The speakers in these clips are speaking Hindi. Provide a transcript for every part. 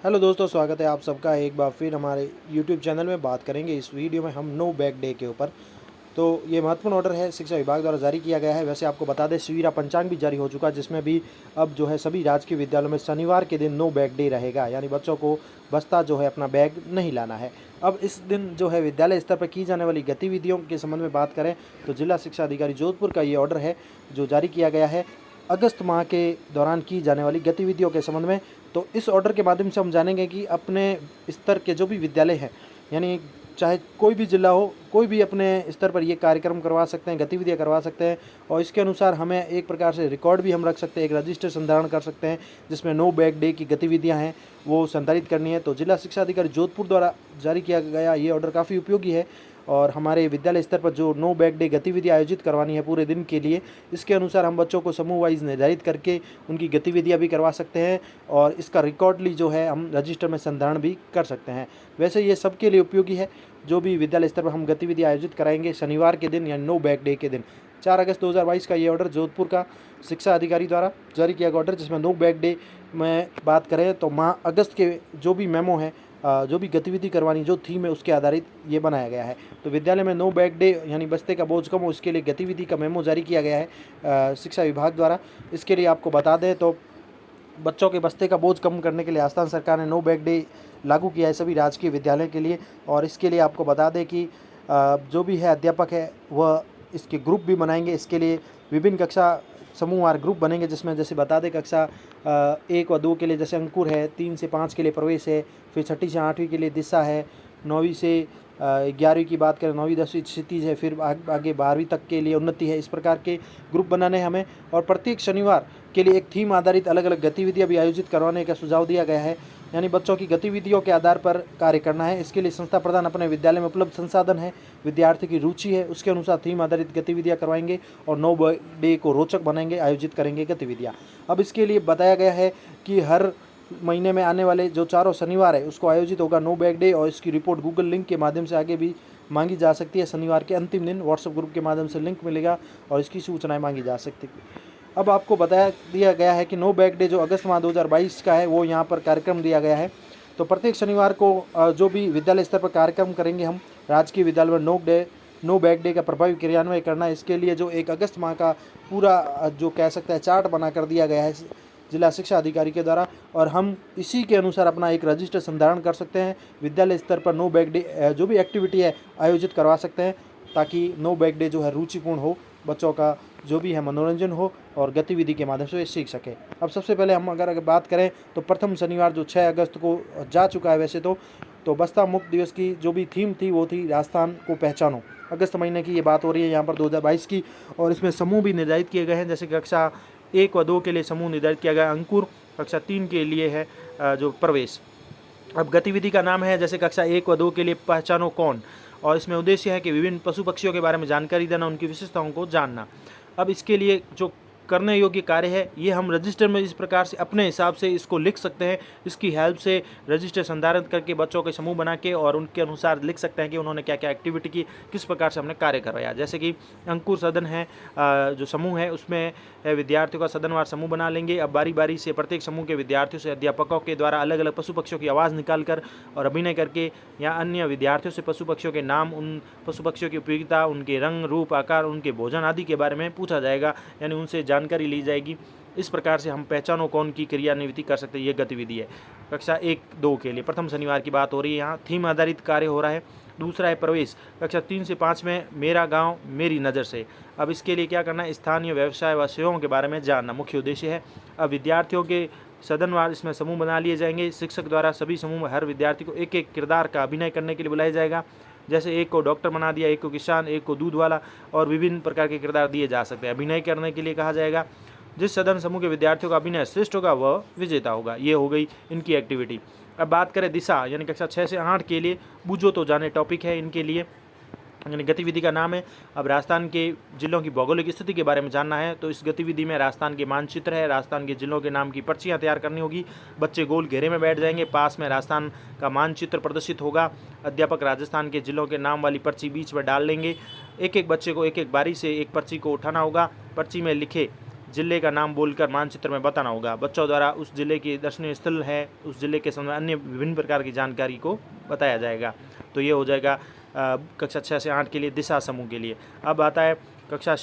हेलो दोस्तों, स्वागत है आप सबका एक बार फिर हमारे यूट्यूब चैनल में। बात करेंगे इस वीडियो में हम नो बैग डे के ऊपर। तो ये महत्वपूर्ण ऑर्डर है, शिक्षा विभाग द्वारा जारी किया गया है। वैसे आपको बता दें, सवेरा पंचांग भी जारी हो चुका है, जिसमें भी अब जो है सभी राजकीय विद्यालयों में शनिवार के दिन नो बैग डे रहेगा, यानी बच्चों को बस्ता जो है अपना बैग नहीं लाना है। अब इस दिन जो है विद्यालय स्तर पर की जाने वाली गतिविधियों के संबंध में बात करें तो जिला शिक्षा अधिकारी जोधपुर का ये ऑर्डर है जो जारी किया गया है अगस्त माह के दौरान की जाने वाली गतिविधियों के संबंध में। तो इस ऑर्डर के माध्यम से हम जानेंगे कि अपने स्तर के जो भी विद्यालय हैं, यानी चाहे कोई भी जिला हो, कोई भी अपने स्तर पर ये कार्यक्रम करवा सकते हैं, गतिविधियाँ करवा सकते हैं। और इसके अनुसार हमें एक प्रकार से रिकॉर्ड भी हम रख सकते हैं, एक रजिस्टर संधारण कर सकते हैं जिसमें नो बैग डे की गतिविधियाँ हैं वो संधारित करनी है। तो जिला शिक्षा अधिकारी जोधपुर द्वारा जारी किया गया ये ऑर्डर काफ़ी उपयोगी है और हमारे विद्यालय स्तर पर जो नो बैग डे गतिविधि आयोजित करवानी है पूरे दिन के लिए, इसके अनुसार हम बच्चों को समूह वाइज निर्धारित करके उनकी गतिविधियां भी करवा सकते हैं और इसका रिकॉर्डली जो है हम रजिस्टर में संधारण भी कर सकते हैं। वैसे ये सबके लिए उपयोगी है, जो भी विद्यालय स्तर पर हम गतिविधि आयोजित कराएंगे शनिवार के दिन यानी नो बैग डे के दिन। 4 अगस्त 2022 का ये ऑर्डर जोधपुर का शिक्षा अधिकारी द्वारा जारी किया गया ऑर्डर, जिसमें नो बैग डे में बात करें तो माह अगस्त के जो भी मेमो है, जो भी गतिविधि करवानी, जो थीम है उसके आधारित ये बनाया गया है। तो विद्यालय में नो बैग डे यानी बस्ते का बोझ कम हो, इसके लिए गतिविधि का मेमो जारी किया गया है शिक्षा विभाग द्वारा। इसके लिए आपको बता दें तो बच्चों के बस्ते का बोझ कम करने के लिए राजस्थान सरकार ने नो बैग डे लागू किया है सभी राजकीय विद्यालयों के लिए। और इसके लिए आपको बता दें कि जो भी है अध्यापक है वह इसके ग्रुप भी बनाएंगे। इसके लिए विभिन्न कक्षा समूहवार ग्रुप बनेंगे, जिसमें जैसे बता दें कक्षा 1 व 2 के लिए जैसे अंकुर है, 3 से 5 के लिए प्रवेश है, फिर 6ठी से 8वीं के लिए दिशा है, 9वीं से 11वीं की बात करें 9वीं 10वीं क्षितिज है, फिर आगे 12वीं तक के लिए उन्नति है। इस प्रकार के ग्रुप बनाने हैं हमें और प्रत्येक शनिवार के लिए एक थीम आधारित अलग अलग गतिविधियाँ भी आयोजित करवाने का सुझाव दिया गया है, यानी बच्चों की गतिविधियों के आधार पर कार्य करना है। इसके लिए संस्था प्रधान अपने विद्यालय में उपलब्ध संसाधन है, विद्यार्थी की रुचि है, उसके अनुसार थीम आधारित गतिविधियां करवाएंगे और नो डे को रोचक बनाएंगे, आयोजित करेंगे गतिविधियां। अब इसके लिए बताया गया है कि हर महीने में आने वाले जो 4 शनिवार है उसको आयोजित होगा नो बैग डे और इसकी रिपोर्ट गूगल लिंक के माध्यम से आगे भी मांगी जा सकती है। शनिवार के अंतिम दिन व्हाट्सएप ग्रुप के माध्यम से लिंक मिलेगा और इसकी सूचनाएं मांगी जा सकती है। अब आपको बताया दिया गया है कि नो बैग डे जो अगस्त माह 2022 का है वो यहाँ पर कार्यक्रम दिया गया है। तो प्रत्येक शनिवार को जो भी विद्यालय स्तर पर कार्यक्रम करेंगे हम राजकीय विद्यालय में नो बैग डे का प्रभावी क्रियान्वयन करना है। इसके लिए जो 1 अगस्त माह का पूरा जो कह सकते हैं चार्ट बना कर दिया गया है जिला शिक्षा अधिकारी के द्वारा, और हम इसी के अनुसार अपना एक रजिस्टर संधारण कर सकते हैं। विद्यालय स्तर पर नो बैग डे जो भी एक्टिविटी है आयोजित करवा सकते हैं, ताकि नो बैग डे जो है रुचिपूर्ण हो, बच्चों का जो भी है मनोरंजन हो और गतिविधि के माध्यम से वे सीख सकें। अब सबसे पहले हम अगर बात करें तो प्रथम शनिवार जो 6 अगस्त को जा चुका है वैसे तो बस्ता मुक्त दिवस की जो भी थीम थी वो थी राजस्थान को पहचानो। अगस्त महीने की ये बात हो रही है यहाँ पर 2022 की, और इसमें समूह भी निर्धारित किए गए हैं। जैसे कक्षा 1 व 2 के लिए समूह निर्धारित किया गया अंकुर, कक्षा 3 के लिए है जो प्रवेश। अब गतिविधि का नाम है जैसे कक्षा 1 व 2 के लिए पहचानो कौन, और इसमें उद्देश्य है कि विभिन्न पशु पक्षियों के बारे में जानकारी देना, उनकी विशेषताओं को जानना। अब इसके लिए जो करने योग्य कार्य है ये हम रजिस्टर में इस प्रकार से अपने हिसाब से इसको लिख सकते हैं। इसकी हेल्प से रजिस्टर संधारित करके बच्चों के समूह बना के और उनके अनुसार लिख सकते हैं कि उन्होंने क्या क्या एक्टिविटी की, किस प्रकार से हमने कार्य करवाया। जैसे कि अंकुर सदन है जो समूह है उसमें विद्यार्थियों का सदनवार समूह बना लेंगे। अब बारी बारी से प्रत्येक समूह के विद्यार्थियों से अध्यापकों के द्वारा अलग अलग पशु पक्षियों की आवाज़ निकाल कर और अभिनय करके या अन्य विद्यार्थियों से पशु पक्षियों के नाम, उन पशु पक्षियों की उपयोगिता, उनके रंग रूप आकार, उनके भोजन आदि के बारे में पूछा जाएगा, यानी उनसे जानकारी ली जाएगी। इस प्रकार से हम पहचानो कौन की क्रियान्विति कर सकते हैं, ये गतिविधि है कक्षा 1-2 के लिए। प्रथम शनिवार की बात हो रही है, यहाँ थीम आधारित कार्य हो रहा है। दूसरा है प्रवेश, कक्षा 3 से 5 में मेरा गांव मेरी नज़र से। अब इसके लिए क्या करना है, स्थानीय व्यवसाय व सेवाओं के बारे में जानना मुख्य उद्देश्य है। अब विद्यार्थियों के सदनवार इसमें समूह बना लिए जाएंगे। शिक्षक द्वारा सभी समूह में हर विद्यार्थी को एक एक किरदार का अभिनय करने के लिए बुलाया जाएगा। जैसे एक को डॉक्टर बना दिया, एक को किसान, एक को दूध वाला, और विभिन्न प्रकार के किरदार दिए जा सकते हैं। अभिनय करने के लिए कहा जाएगा। जिस सदन समूह के विद्यार्थियों का अभिनय श्रेष्ठ होगा वह विजेता होगा। ये हो गई इनकी एक्टिविटी। अब बात करें दिशा, यानी कक्षा 6 से 8 के लिए बूझो तो जाने टॉपिक है इनके लिए, यानी गतिविधि का नाम है। अब राजस्थान के जिलों की भौगोलिक स्थिति के बारे में जानना है, तो इस गतिविधि में राजस्थान के मानचित्र है, राजस्थान के जिलों के नाम की पर्चियाँ तैयार करनी होगी। बच्चे गोल घेरे में बैठ जाएंगे, पास में राजस्थान का मानचित्र प्रदर्शित होगा। अध्यापक राजस्थान के जिलों के नाम वाली पर्ची बीच में डाल लेंगे। एक एक बच्चे को एक एक बारी से एक पर्ची को उठाना होगा। पर्ची में लिखे जिले का नाम बोलकर मानचित्र में बताना होगा। बच्चों द्वारा उस जिले की दर्शनीय स्थल है, उस जिले के संबंध अन्य विभिन्न प्रकार की जानकारी को बताया जाएगा। तो ये हो जाएगा कक्षा 6 से 8 के लिए दिशा समूह के लिए। अब आता है कक्षा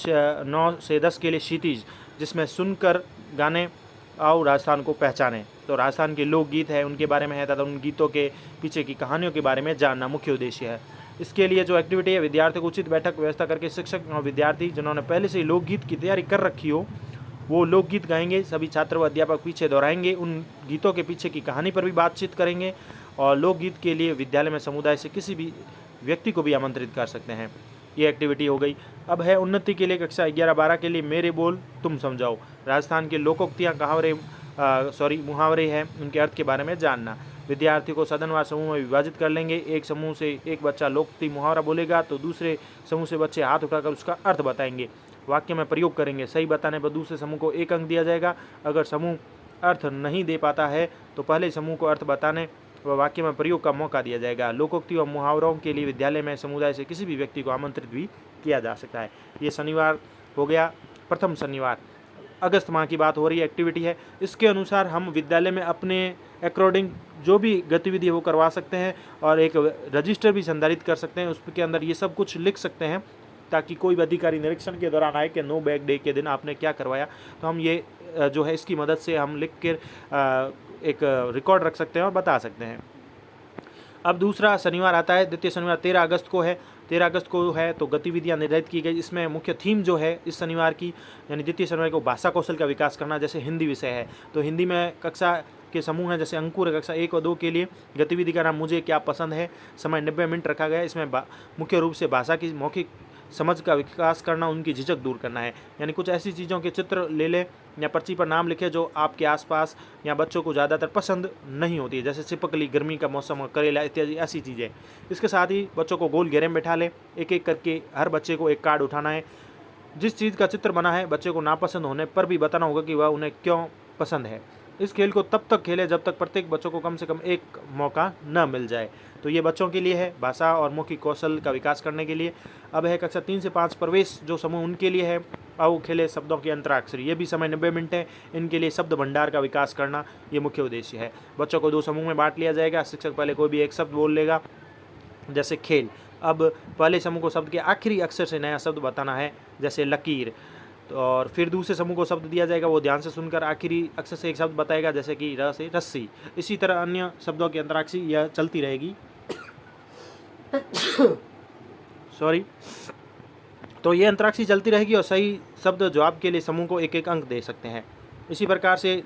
9 से 10 के लिए क्षितिज, जिसमें सुनकर गाने आओ राजस्थान को पहचानें। तो राजस्थान के लोकगीत है, उनके बारे में है तथा उन गीतों के पीछे की कहानियों के बारे में जानना मुख्य उद्देश्य है। इसके लिए जो एक्टिविटी है, विद्यार्थियों को उचित बैठक व्यवस्था करके शिक्षक और विद्यार्थी जिन्होंने पहले से ही लोकगीत की तैयारी कर रखी हो वो लोकगीत गाएंगे। सभी छात्र व अध्यापक पीछे दोहराएंगे, उन गीतों के पीछे की कहानी पर भी बातचीत करेंगे और लोकगीत के लिए विद्यालय में समुदाय से किसी भी व्यक्ति को भी आमंत्रित कर सकते हैं। ये एक्टिविटी हो गई। अब है उन्नति के लिए कक्षा 11-12 के लिए मेरे बोल तुम समझाओ। राजस्थान के लोकोक्तियाँ मुहावरे हैं, उनके अर्थ के बारे में जानना। विद्यार्थी को सदनवार समूह में विभाजित कर लेंगे। एक समूह से एक बच्चा लोकोक्ति मुहावरा बोलेगा तो दूसरे समूह से बच्चे हाथ उठाकर उसका अर्थ बताएंगे, वाक्य में प्रयोग करेंगे। सही बताने पर दूसरे समूह को 1 अंक दिया जाएगा। अगर समूह अर्थ नहीं दे पाता है तो पहले समूह को अर्थ बताने व वाक्य में प्रयोग का मौका दिया जाएगा। लोकोक्ति व मुहावरों के लिए विद्यालय में समुदाय से किसी भी व्यक्ति को आमंत्रित भी किया जा सकता है। ये शनिवार हो गया, प्रथम शनिवार। अगस्त माह की बात हो रही है, एक्टिविटी है। इसके अनुसार हम विद्यालय में अपने अकॉर्डिंग जो भी गतिविधि है वो करवा सकते हैं और एक रजिस्टर भी संधारित कर सकते हैं। उसके अंदर ये सब कुछ लिख सकते हैं ताकि कोई भी अधिकारी निरीक्षण के दौरान आए कि नो बैग डे के दिन आपने क्या करवाया। तो हम ये जो है इसकी मदद से हम लिख कर एक रिकॉर्ड रख सकते हैं और बता सकते हैं। अब दूसरा शनिवार आता है, द्वितीय शनिवार 13 अगस्त को है। 13 अगस्त को है तो गतिविधियां निर्धारित की गई। इसमें मुख्य थीम जो है इस शनिवार की यानी द्वितीय शनिवार को भाषा कौशल का विकास करना। जैसे हिंदी विषय है तो हिंदी में कक्षा के समूह हैं, जैसे अंकुर कक्षा 1 और 2 के लिए गतिविधि का नाम मुझे क्या पसंद है। समय 90 मिनट रखा गया है। इसमें मुख्य रूप से भाषा की मौखिक समझ का विकास करना, उनकी झिझक दूर करना है। यानी कुछ ऐसी चीज़ों के चित्र ले लें या पर्ची पर नाम लिखे जो आपके आसपास या बच्चों को ज़्यादातर पसंद नहीं होती है, जैसे छिपकली, गर्मी का मौसम, करेला इत्यादि ऐसी चीज़ें। इसके साथ ही बच्चों को गोल घेरे में बैठा लें, एक एक करके हर बच्चे को एक कार्ड उठाना है। जिस चीज़ का चित्र बना है बच्चे को नापसंद होने पर भी बताना होगा कि वह उन्हें क्यों पसंद है। इस खेल को तब तक खेलें जब तक प्रत्येक बच्चों को कम से कम एक मौका न मिल जाए। तो ये बच्चों के लिए है, भाषा और मौखिक कौशल का विकास करने के लिए। अब है कक्षा 3 से 5 प्रवेश जो समूह उनके लिए है। आओ खेले शब्दों की अंतराक्षरी, ये भी समय 90 मिनट है। इनके लिए शब्द भंडार का विकास करना ये मुख्य उद्देश्य है। बच्चों को 2 समूह में बांट लिया जाएगा। शिक्षक पहले कोई भी एक शब्द बोल लेगा, जैसे खेल। अब पहले समूह को शब्द के आखिरी अक्षर से नया शब्द बताना है, जैसे लकीर। और फिर दूसरे समूह को शब्द दिया जाएगा, वो ध्यान से सुनकर आखिरी अक्षर से एक शब्द बताएगा, जैसे कि र से रस्सी। इसी तरह अन्य शब्दों की अंतराक्षरी यह चलती रहेगी। सॉरी। तो ये अंतराक्षरी चलती रहेगी और सही शब्द जवाब के लिए समूह को 1-1 अंक दे सकते हैं। इसी प्रकार से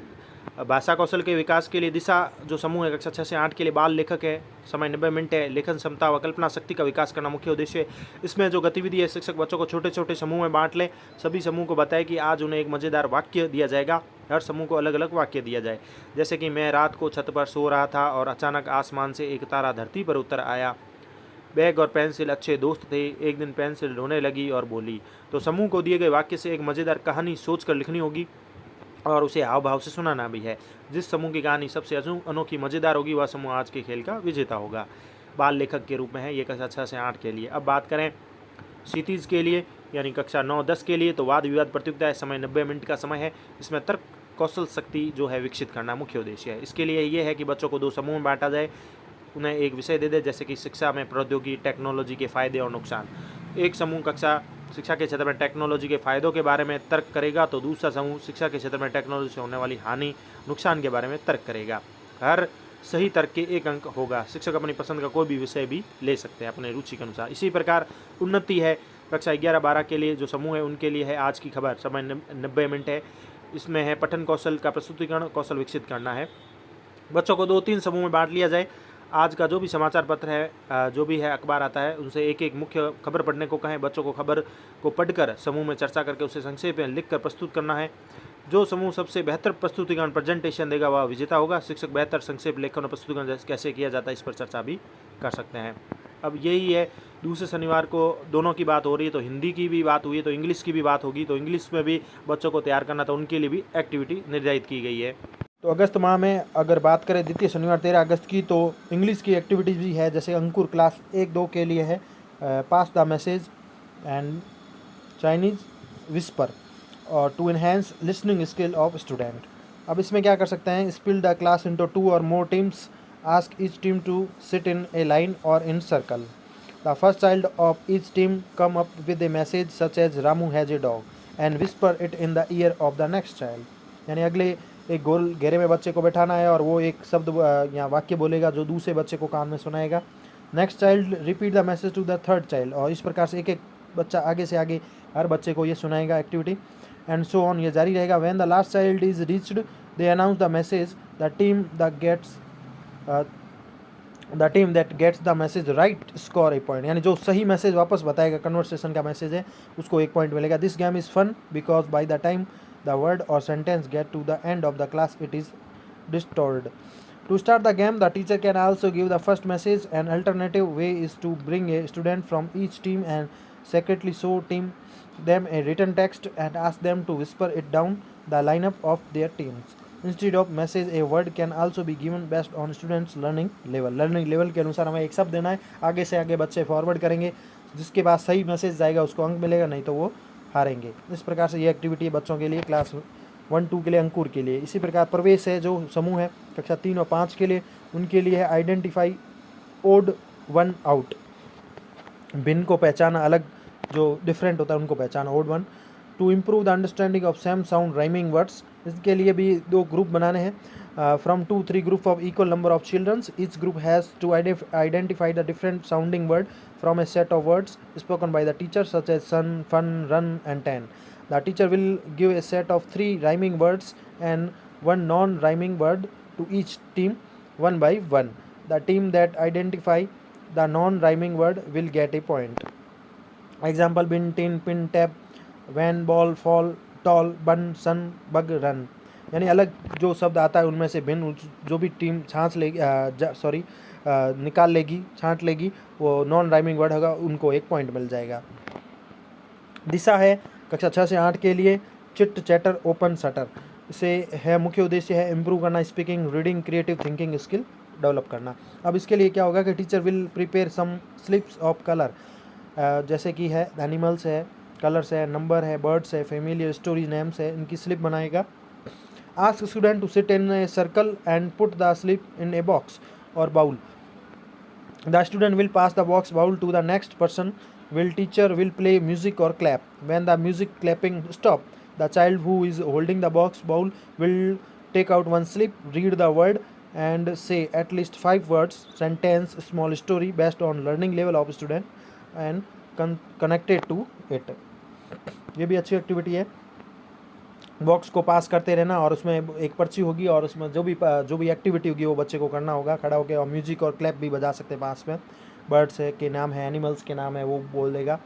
भाषा कौशल के विकास के लिए दिशा जो समूह है कक्षा 6 से 8 के लिए बाल लेखक है, समय 90 मिनट है। लेखन क्षमता व कल्पना शक्ति का विकास करना मुख्य उद्देश्य है। इसमें जो गतिविधि है, शिक्षक बच्चों को छोटे छोटे समूह में बांट लें। सभी समूह को बताएं कि आज उन्हें एक मज़ेदार वाक्य दिया जाएगा। हर समूह को अलग अलग वाक्य दिया जाए, जैसे कि मैं रात को छत पर सो रहा था और अचानक आसमान से एक तारा धरती पर उतर आया। बैग और पेंसिल अच्छे दोस्त थे, एक दिन पेंसिल रोने लगी और बोली। तो समूह को दिए गए वाक्य से एक मज़ेदार कहानी सोचकर लिखनी होगी और उसे हाव भाव से सुनाना भी है। जिस समूह की कहानी सबसे अनोखी मज़ेदार होगी वह समूह आज के खेल का विजेता होगा। बाल लेखक के रूप में है ये कक्षा 6 से 8 के लिए। अब बात करें क्षितिज के लिए यानी कक्षा 9-10 के लिए, तो वाद विवाद प्रतियोगिता है। समय 90 मिनट का समय है। इसमें तर्क कौशल शक्ति जो है विकसित करना मुख्य उद्देश्य है। इसके लिए ये है कि बच्चों को 2 समूह में बांटा जाए, उन्हें एक विषय दे दे, जैसे कि शिक्षा में प्रौद्योगिकी टेक्नोलॉजी के फ़ायदे और नुकसान। एक समूह कक्षा शिक्षा के क्षेत्र में टेक्नोलॉजी के फ़ायदों के बारे में तर्क करेगा, तो दूसरा समूह शिक्षा के क्षेत्र में टेक्नोलॉजी से होने वाली हानि नुकसान के बारे में तर्क करेगा। हर सही तर्क के 1 अंक होगा। शिक्षक अपनी पसंद का कोई भी विषय भी ले सकते हैं अपने रुचि के अनुसार। इसी प्रकार उन्नति है कक्षा 11-12 के लिए जो समूह है उनके लिए है आज की खबर, समय 90 मिनट है। इसमें है पठन कौशल का प्रस्तुतिकरण कौशल विकसित करना है। बच्चों को 2-3 समूह में बांट लिया जाए। आज का जो भी समाचार पत्र है, जो भी है अखबार आता है, उनसे एक एक मुख्य खबर पढ़ने को कहें। बच्चों को खबर को पढ़कर समूह में चर्चा करके उसे संक्षेप में लिखकर प्रस्तुत करना है। जो समूह सबसे बेहतर प्रस्तुतिकरण प्रेजेंटेशन देगा वह विजेता होगा। शिक्षक बेहतर संक्षेप लेखन और प्रस्तुतिकरण कैसे किया जाता है इस पर चर्चा भी कर सकते हैं। अब यही है, दूसरे शनिवार को दोनों की बात हो रही है, तो हिंदी की भी बात हुई है तो इंग्लिश की भी बात होगी। तो इंग्लिश में भी बच्चों को तैयार करना, तो उनके लिए भी एक्टिविटी निर्धारित की गई है। तो अगस्त माह में अगर बात करें द्वितीय शनिवार 13 अगस्त की, तो इंग्लिश की एक्टिविटीज़ भी है। जैसे अंकुर क्लास 1-2 के लिए है pass the message and Chinese whisper. और to enhance listening skill of student. अब इसमें क्या कर सकते हैं, स्प्लिट द क्लास इनटू 2 और more teams, ask each team to sit in a line और in circle. The first child of each team come up with a message such as Ramu has a dog and whisper it in the ear of the next child. यानी अगले एक गोल घेरे में बच्चे को बैठाना है और वो एक शब्द या वाक्य बोलेगा जो दूसरे बच्चे को कान में सुनाएगा। Next child repeat the message to the third child, और इस प्रकार से एक एक बच्चा आगे से आगे हर बच्चे को ये सुनाएगा एक्टिविटी, एंड सो ऑन, ये जारी रहेगा। When the last child is reached they announce the message, the team that gets the message right score a point. यानी जो सही मैसेज वापस बताएगा, कन्वर्सेशन का मैसेज है, उसको एक पॉइंट मिलेगा। This game is fun because by the time the word और sentence get to the end of the class it is distorted. To start the game, the teacher can also give the first message. An alternative way is to bring a student from each team and secretly show them a written text and ask them to whisper it down the lineup of their teams. Instead of message, a word can also be given based on students' learning level. Learning level के अनुसार हमें एक शब्द देना है, आगे से आगे बच्चे फॉरवर्ड करेंगे, जिसके पास सही मैसेज जाएगा उसको अंक मिलेगा, नहीं तो वो हारेंगे। इस प्रकार से ये एक्टिविटी है बच्चों के लिए, क्लास 1-2 के लिए, अंकुर के लिए। इसी प्रकार प्रवेश है, जो समूह है कक्षा 3 और 5 के लिए, उनके लिए है आइडेंटिफाई ओड वन आउट, भिन्न को पहचाना, अलग जो डिफरेंट होता है उनको पहचाना, odd one. To improve the understanding of same sound rhyming words, इसके लिए भी 2 ग्रुप बनाने हैं। From 2-3 group of equal number of childrens, each group has to identify the different sounding word from a set of words spoken by the teacher such as sun, fun, run and ten. The teacher will give a set of 3 rhyming words and 1 non-rhyming word to each team, one by one. The team that identify the non-rhyming word will get a point. Example: bin, tin, pin, tap, van, ball, fall, tall, bun, sun, bug, run. यानी अलग जो शब्द आता है उनमें से भिन्न जो भी टीम छाँट लेगी, निकाल लेगी, छाँट लेगी, वो नॉन राइमिंग वर्ड होगा, उनको 1 पॉइंट मिल जाएगा। दिशा है कक्षा 6 से 8 के लिए, चिट चैटर ओपन शटर। इसे है मुख्य उद्देश्य है इम्प्रूव करना speaking, reading, creative thinking skill develop करना। अब इसके लिए क्या होगा कि teacher will prepare some slips of colour, जैसे कि है एनिमल्स है, कलर्स है, नंबर है, बर्ड्स है, फैमिली स्टोरीज नेम्स है, इनकी स्लिप बनाएगा। Ask student to sit in a circle and put the slip in a box और bowl. The student will pass the box bowl to the next person. Teacher will play music or clap. When the music clapping stop, the child who is holding the box bowl will take out one slip, read the word and say at least 5 words, sentence, small story based on learning level of student and connected to it. ये भी अच्छी एक्टिविटी है। बॉक्स को पास करते रहना और उसमें एक पर्ची होगी और उसमें जो भी एक्टिविटी होगी वो बच्चे को करना होगा खड़ा होकर, और म्यूजिक और क्लैप भी बजा सकते हैं पास में। बर्ड्स है के नाम है, एनिमल्स के नाम है वो बोल देगा,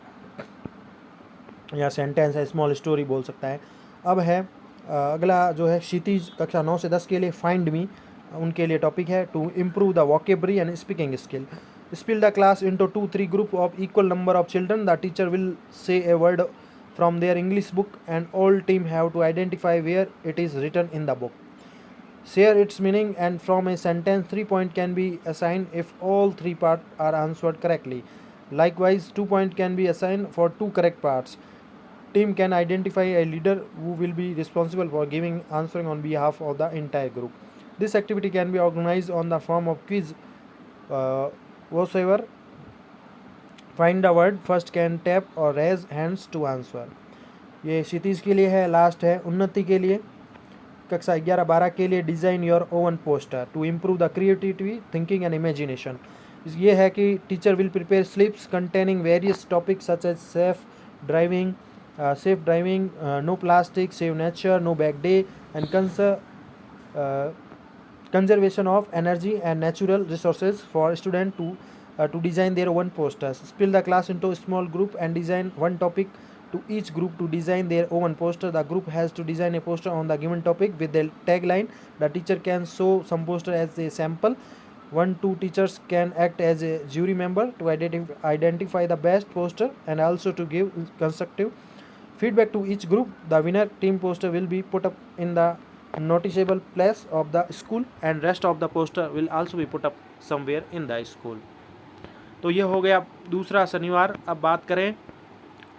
या सेंटेंस है, स्मॉल स्टोरी बोल सकता है। अब है अगला जो है क्षितिज कक्षा 9 से 10 के लिए, फाइंड मी, उनके लिए टॉपिक है to improve the vocabulary and speaking skill. Split the class into 2-3 group of equal number of children. The teacher will say a word from their English book and all team have to identify where it is written in the book. Share its meaning and from a sentence 3 points can be assigned if all 3 parts are answered correctly. Likewise 2 points can be assigned for 2 correct parts. Team can identify a leader who will be responsible for giving answering on behalf of the entire group. This activity can be organized on the form of quiz whatsoever. Find the word, first can tap और रेज हैंड्स टू आंसर। ये क्षितिज के लिए है। लास्ट है उन्नति के लिए, कक्षा 11-12 के लिए, design your own poster to improve the creativity, thinking and imagination. ये है कि teacher will prepare slips containing various topics such as safe driving, no plastic, save nature, no bag day and conservation of energy and natural resources for students to design their own posters. Split the class into a small group and design one topic to each group to design their own poster. The group has to design a poster on the given topic with the tagline. The teacher can show some poster as a sample. 1-2 teachers can act as a jury member to identify the best poster and also to give constructive feedback to each group. The winner team poster will be put up in the noticeable place of the school and rest of the poster will also be put up somewhere in the school. तो ये हो गया दूसरा शनिवार। अब बात करें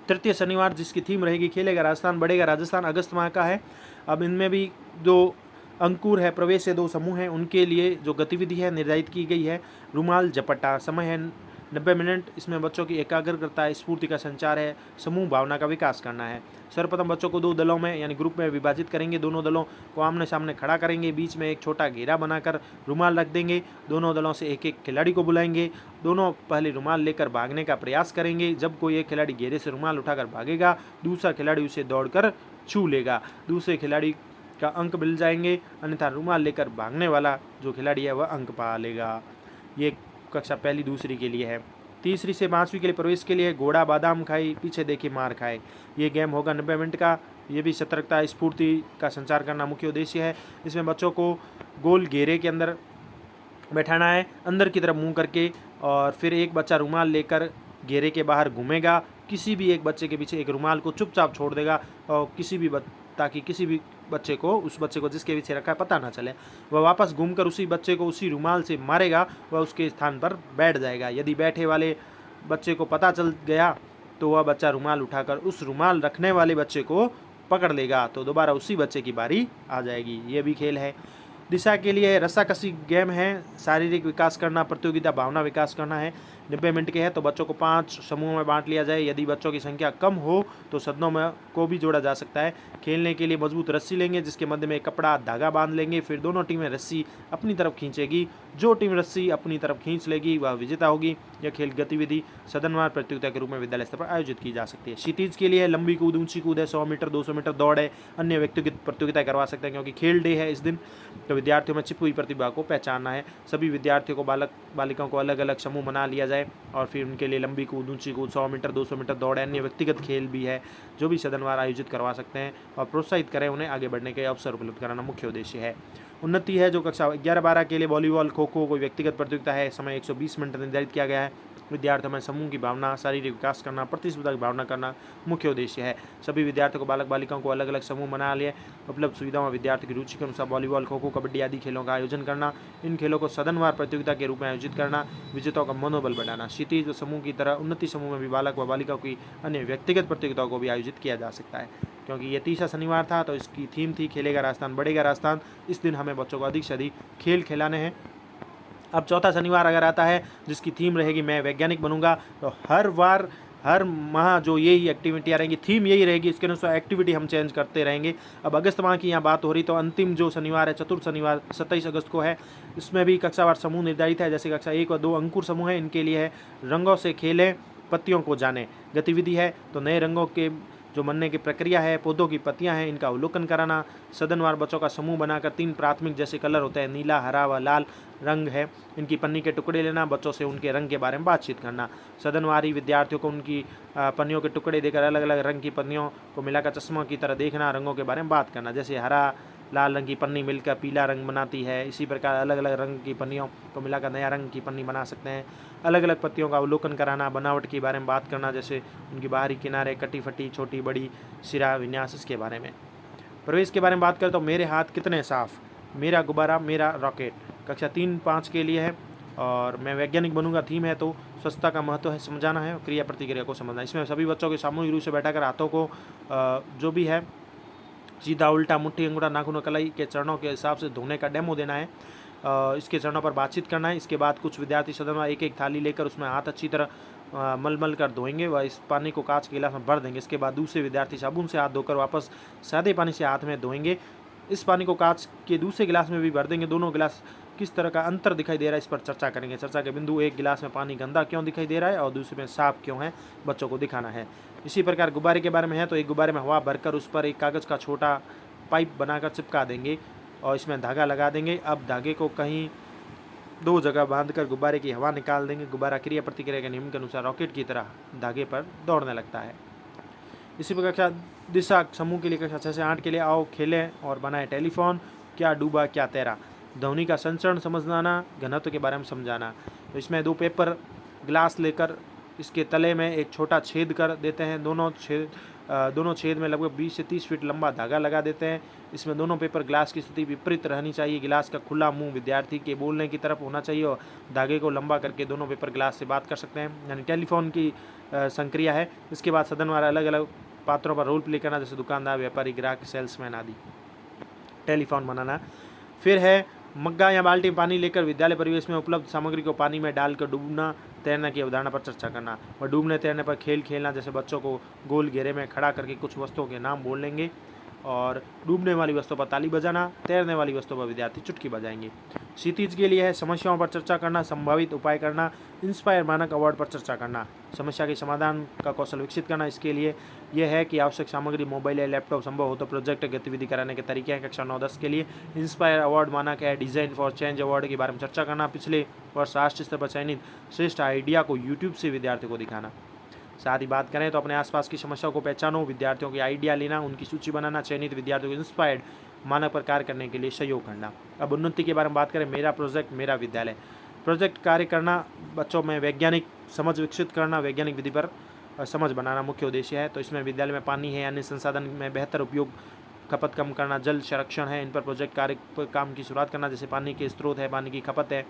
तृतीय शनिवार जिसकी थीम रहेगी खेलेगा राजस्थान बढ़ेगा राजस्थान, अगस्त माह का है। अब इनमें भी जो अंकुर है, प्रवेश से 2 समूह हैं, उनके लिए जो गतिविधि है निर्धारित की गई है रुमाल झपट्टा। समय है 90 मिनट। इसमें बच्चों की एकाग्रता, स्फूर्ति का संचार है, समूह भावना का विकास करना है। सर्वप्रथम बच्चों को 2 दलों में यानी ग्रुप में विभाजित करेंगे, दोनों दलों को आमने सामने खड़ा करेंगे, बीच में एक छोटा घेरा बनाकर रुमाल रख देंगे, दोनों दलों से एक एक खिलाड़ी को बुलाएंगे, दोनों पहले रुमाल लेकर भागने का प्रयास करेंगे। जब कोई एक खिलाड़ी घेरे से रुमाल उठाकर भागेगा, दूसरा खिलाड़ी उसे दौड़कर छू लेगा, दूसरे खिलाड़ी का अंक मिल जाएंगे, अन्यथा रुमाल लेकर भागने वाला जो खिलाड़ी है वह अंक पा लेगा। ये कक्षा पहली दूसरी के लिए है। तीसरी से 5वीं के लिए प्रवेश के लिए घोड़ा बादाम खाई पीछे देखी मार खाए। ये गेम होगा 90 मिनट का। ये भी सतर्कता स्फूर्ति का संचार करना मुख्य उद्देश्य है। इसमें बच्चों को गोल घेरे के अंदर बैठाना है, अंदर की तरफ मुंह करके, और फिर एक बच्चा रुमाल लेकर घेरे के बाहर घूमेगा, किसी भी एक बच्चे के पीछे एक रुमाल को चुपचाप छोड़ देगा, और ताकि किसी भी बच्चे को, उस बच्चे को जिसके पीछे रखा है पता ना चले, वह वापस घूमकर उसी बच्चे को उसी रुमाल से मारेगा, वह उसके स्थान पर बैठ जाएगा। यदि बैठे वाले बच्चे को पता चल गया तो वह बच्चा रुमाल उठाकर उस रुमाल रखने वाले बच्चे को पकड़ लेगा, तो दोबारा उसी बच्चे की बारी आ जाएगी। ये भी खेल है। दिशा के लिए रस्साकसी गेम है, शारीरिक विकास करना, प्रतियोगिता भावना विकास करना है। 90 मिनट के है तो बच्चों को 5 समूहों में बांट लिया जाए। यदि बच्चों की संख्या कम हो तो सदनों में को भी जोड़ा जा सकता है। खेलने के लिए मजबूत रस्सी लेंगे, जिसके मध्य में एक कपड़ा धागा बांध लेंगे, फिर दोनों टीमें रस्सी अपनी तरफ खींचेगी। जो टीम रस्सी अपनी तरफ खींच लेगी वह विजेता होगी। यह खेल गतिविधि सदनवार प्रतियोगिता के रूप में विद्यालय स्तर पर आयोजित की जा सकती है। क्षितिज के लिए लंबी कूद, ऊंची कूद है, 100 मीटर 200 मीटर दौड़ है, अन्य व्यक्तिगत प्रतियोगिता करवा सकते हैं। क्योंकि खेल डे है इस दिन, तो विद्यार्थियों में छिपी हुई प्रतिभा को पहचानना है। सभी विद्यार्थियों को बालिकाओं को अलग अलग समूह बना लिया जाए, और फिर उनके लिए लंबी कूद, ऊंची कूद, 100 मीटर 200 मीटर दौड़, अन्य व्यक्तिगत खेल भी है जो भी सदनवार आयोजित करवा सकते हैं, और प्रोत्साहित करें, उन्हें आगे बढ़ने के अवसर उपलब्ध कराना मुख्य उद्देश्य है। उन्नति है जो कक्षा 11-12 के लिए वॉलीबॉल, खो खो कोई व्यक्तिगत प्रतियोगिता है। समय 120 मिनट निर्धारित किया गया है। विद्यार्थियों में समूह की भावना, शारीरिक विकास करना, प्रतिस्पर्धा की भावना करना मुख्य उद्देश्य है। सभी विद्यार्थियों को बालक बालिकाओं को अलग अलग समूह बना लिए, उपलब्ध सुविधाओं में विद्यार्थी की रुचि के अनुसार वॉलीबॉल, खो खो, कबड्डी आदि खेलों का आयोजन करना। इन खेलों को सदनवार प्रतियोगिता के रूप में आयोजित करना, विजेताओं का मनोबल बढ़ाना। क्षितिज समूह की तरह उन्नति समूह में भी बालक व बालिकाओं की अन्य व्यक्तिगत प्रतियोगिताओं को भी आयोजित किया जा सकता है। क्योंकि ये तीसरा शनिवार था तो इसकी थीम थी खेलेगा राजस्थान बढ़ेगा राजस्थान। इस दिन हमें बच्चों को अधिक से अधिक खेल खिलाने हैं। अब चौथा शनिवार अगर आता है जिसकी थीम रहेगी मैं वैज्ञानिक बनूंगा, तो हर माह जो यही एक्टिविटियाँ रहेंगी, थीम यही रहेगी, इसके अनुसार एक्टिविटी हम चेंज करते रहेंगे। अब अगस्त माह की यहाँ बात हो रही, तो अंतिम जो शनिवार है, चतुर्थ शनिवार 27 अगस्त को है। इसमें भी कक्षावार समूह निर्धारित है। जैसे कक्षा 1 और 2 अंकुर समूह है, इनके लिए है रंगों से खेलें, पत्तियों को जाने। गतिविधि है तो नए रंगों के जो बनने की प्रक्रिया है, पौधों की पत्तियां हैं, इनका अवलोकन कराना। सदनवार बच्चों का समूह बनाकर 3 प्राथमिक जैसे कलर होते हैं, नीला, हरा व लाल रंग है, इनकी पन्नी के टुकड़े लेना, बच्चों से उनके रंग के बारे में बातचीत करना। सदनवारी विद्यार्थियों को उनकी पन्नियों के टुकड़े देकर अलग अलग रंग की पन्नियों को मिलाकर चश्मा की तरह देखना, रंगों के बारे में बात करना। जैसे हरा लाल रंग की पन्नी मिलकर पीला रंग बनाती है, इसी प्रकार अलग अलग रंग की पन्नियों को मिलाकर नया रंग की पन्नी बना सकते हैं। अलग अलग पत्तियों का अवलोकन कराना, बनावट के बारे में बात करना, जैसे उनकी बाहरी किनारे, कटी फटी, छोटी बड़ी, सिरा, विन्यास, इसके बारे में। प्रवेश के बारे में बात करें तो मेरे हाथ कितने साफ, मेरा गुब्बारा, मेरा रॉकेट, कक्षा 3-5 के लिए है। और मैं वैज्ञानिक बनूंगा थीम है, तो स्वच्छता का महत्व है समझाना है, क्रिया प्रतिक्रिया को समझना। इसमें सभी बच्चों के सामूहिक रूप से बैठाकर हाथों को जो भी है सीधा उल्टा, मुट्ठी, अंगूठा, नाखून, कलाई के चरणों के हिसाब से धोने का डेमो देना है। इसके चरणों पर बातचीत करना है। इसके बाद कुछ विद्यार्थी सदन में एक एक थाली लेकर उसमें हाथ अच्छी तरह मल कर धोएंगे व इस पानी को कांच के गिलास में भर देंगे। इसके बाद दूसरे विद्यार्थी साबुन से हाथ धोकर वापस सादे पानी से हाथ में धोएंगे। इस पानी को कांच के दूसरे गिलास में भी भर देंगे। दोनों गिलास किस तरह का अंतर दिखाई दे रहा है, इस पर चर्चा करेंगे। चर्चा के बिंदु, एक गिलास में पानी गंदा क्यों दिखाई दे रहा है और दूसरे में साफ क्यों है, बच्चों को दिखाना है। इसी प्रकार गुब्बारे के बारे में है, तो एक गुब्बारे में हवा भरकर उस पर एक कागज़ का छोटा पाइप बनाकर चिपका देंगे और इसमें धागा लगा देंगे। अब धागे को कहीं 2 जगह बांधकर गुब्बारे की हवा निकाल देंगे। गुब्बारा क्रिया प्रतिक्रिया के नियम के अनुसार रॉकेट की तरह धागे पर दौड़ने लगता है। इसी प्रकार कक्षा दिशा समूह के लिए कक्षा 6 से 8 के लिए आओ खेलें और बनाए टेलीफोन, क्या डूबा क्या तैरा, ध्वनि का संचरण समझाना, घनत्व के बारे में समझाना। तो इसमें 2 पेपर ग्लास लेकर इसके तले में एक छोटा छेद कर देते हैं। दोनों छेद दोनों छेद में लगभग 20 से 30 फीट लंबा धागा लगा देते हैं। इसमें दोनों पेपर ग्लास की स्थिति विपरीत रहनी चाहिए। गिलास का खुला मुंह विद्यार्थी के बोलने की तरफ होना चाहिए और धागे को लंबा करके दोनों पेपर ग्लास से बात कर सकते हैं, यानी टेलीफोन की संक्रिया है। इसके बाद सदनवार अलग अलग पात्रों पर रोल प्ले करना, जैसे दुकानदार, व्यापारी, ग्राहक, सेल्समैन आदि। टेलीफोन बनाना। फिर है मग्गा या बाल्टी में पानी लेकर विद्यालय परिवेश में उपलब्ध सामग्री को पानी में डालकर डूबना तैरना की अवधारणा पर चर्चा करना। वह डूबने तैरने पर खेल खेलना, जैसे बच्चों को गोल घेरे में खड़ा करके कुछ वस्तुओं के नाम बोल लेंगे और डूबने वाली वस्तुओं पर ताली बजाना, तैरने वाली वस्तुओं पर विद्यार्थी चुटकी बजाएंगे। क्षितिज के लिए है समस्याओं पर चर्चा करना, संभावित उपाय करना, इंस्पायर मानक अवार्ड पर चर्चा करना, समस्या के समाधान का कौशल विकसित करना। इसके लिए यह है कि आवश्यक सामग्री मोबाइल या लैपटॉप, संभव हो तो प्रोजेक्ट गतिविधि कराने के तरीके हैं। कक्षा 9-10 के लिए इंस्पायर अवार्ड मानक है डिज़ाइन फॉर चेंज अवार्ड के बारे में चर्चा करना। पिछले वर्ष राष्ट्रीय स्तर पर चयनित श्रेष्ठ आइडिया को यूट्यूब से विद्यार्थियों को दिखाना। साथ ही बात करें तो अपने आसपास की समस्याओं को पहचानो, विद्यार्थियों के आइडिया लेना, उनकी सूची बनाना, चयनित विद्यार्थियों को इंस्पायर्ड मानक पर कार्य करने के लिए सहयोग करना। अब उन्नति के बारे में बात करें, मेरा प्रोजेक्ट मेरा विद्यालय। प्रोजेक्ट कार्य करना, बच्चों में वैज्ञानिक समझ विकसित करना, वैज्ञानिक विधि पर समझ बनाना मुख्य उद्देश्य है। तो इसमें विद्यालय में पानी है, अन्य संसाधन में बेहतर उपयोग, खपत कम करना, जल संरक्षण है, इन पर प्रोजेक्ट कार्य पर काम की शुरुआत करना, जैसे पानी के स्रोत है, पानी की खपत है,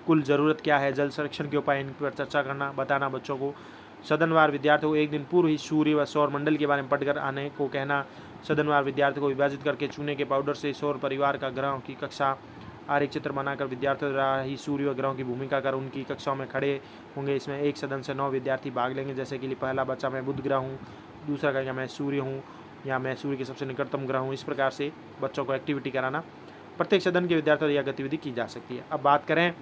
कुल ज़रूरत क्या है, जल संरक्षण के उपाय, इन पर चर्चा करना, बताना बच्चों को। सदनवार विद्यार्थियों को एक दिन पूर्व ही सूर्य व सौर मंडल के बारे में पढ़कर आने को कहना। सदनवार विद्यार्थियों को विभाजित करके चूने के पाउडर से सौर परिवार का ग्रहों की कक्षा आरेख चित्र बनाकर विद्यार्थियों द्वारा ही सूर्य व ग्रहों की भूमिका कर उनकी कक्षाओं में खड़े होंगे। इसमें एक सदन से 9 विद्यार्थी भाग लेंगे, जैसे कि पहला बच्चा मैं बुध ग्रह हूँ, दूसरा कहेगा मैं सूर्य हूँ या मैं सूर्य के सबसे निकटतम ग्रह हूँ। इस प्रकार से बच्चों को एक्टिविटी कराना। प्रत्येक सदन के विद्यार्थियों यह गतिविधि की जा सकती है। अब बात करें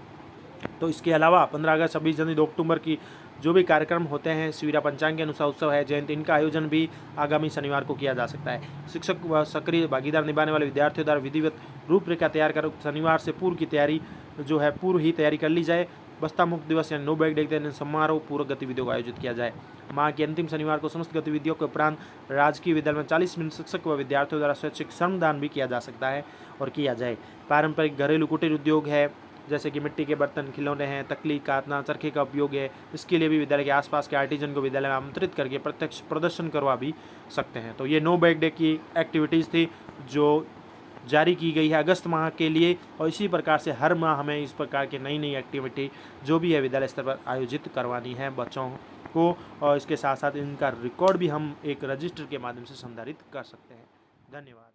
तो इसके अलावा 15 अगस्त, 26 जनवरी, 2 अक्टूबर की जो भी कार्यक्रम होते हैं, सवीरा पंचांग के अनुसार उत्सव है, जयंती, इनका आयोजन भी आगामी शनिवार को किया जा सकता है। शिक्षक व सक्रिय भागीदार निभाने वाले विद्यार्थियों द्वारा विधिवत रूपरेखा तैयार कर शनिवार से पूर्व की तैयारी जो है पूर्व ही तैयारी कर ली जाए। बस्ता मुक्त दिवस यानी नो बैग डे के दिन समारोह पूर्वक गतिविधियों का आयोजित किया जाए। माह के अंतिम शनिवार को समस्त गतिविधियों के उपरांत राजकीय विद्यालय में 40 मिनट शिक्षक व विद्यार्थियों द्वारा स्वैच्छिक श्रमदान भी किया जा सकता है और किया जाए। पारंपरिक घरेलू कुटीर उद्योग है, जैसे कि मिट्टी के बर्तन, खिलौने हैं, तकली काटना, चरखे का उपयोग है, इसके लिए भी विद्यालय के आसपास के आर्टिजन को विद्यालय में आमंत्रित करके प्रत्यक्ष प्रदर्शन करवा भी सकते हैं। तो ये नो बैग डे की एक्टिविटीज़ थी जो जारी की गई है अगस्त माह के लिए, और इसी प्रकार से हर माह हमें इस प्रकार की नई नई एक्टिविटी जो भी है विद्यालय स्तर पर आयोजित करवानी है बच्चों को, और इसके साथ साथ इनका रिकॉर्ड भी हम एक रजिस्टर के माध्यम से संधारित कर सकते हैं। धन्यवाद।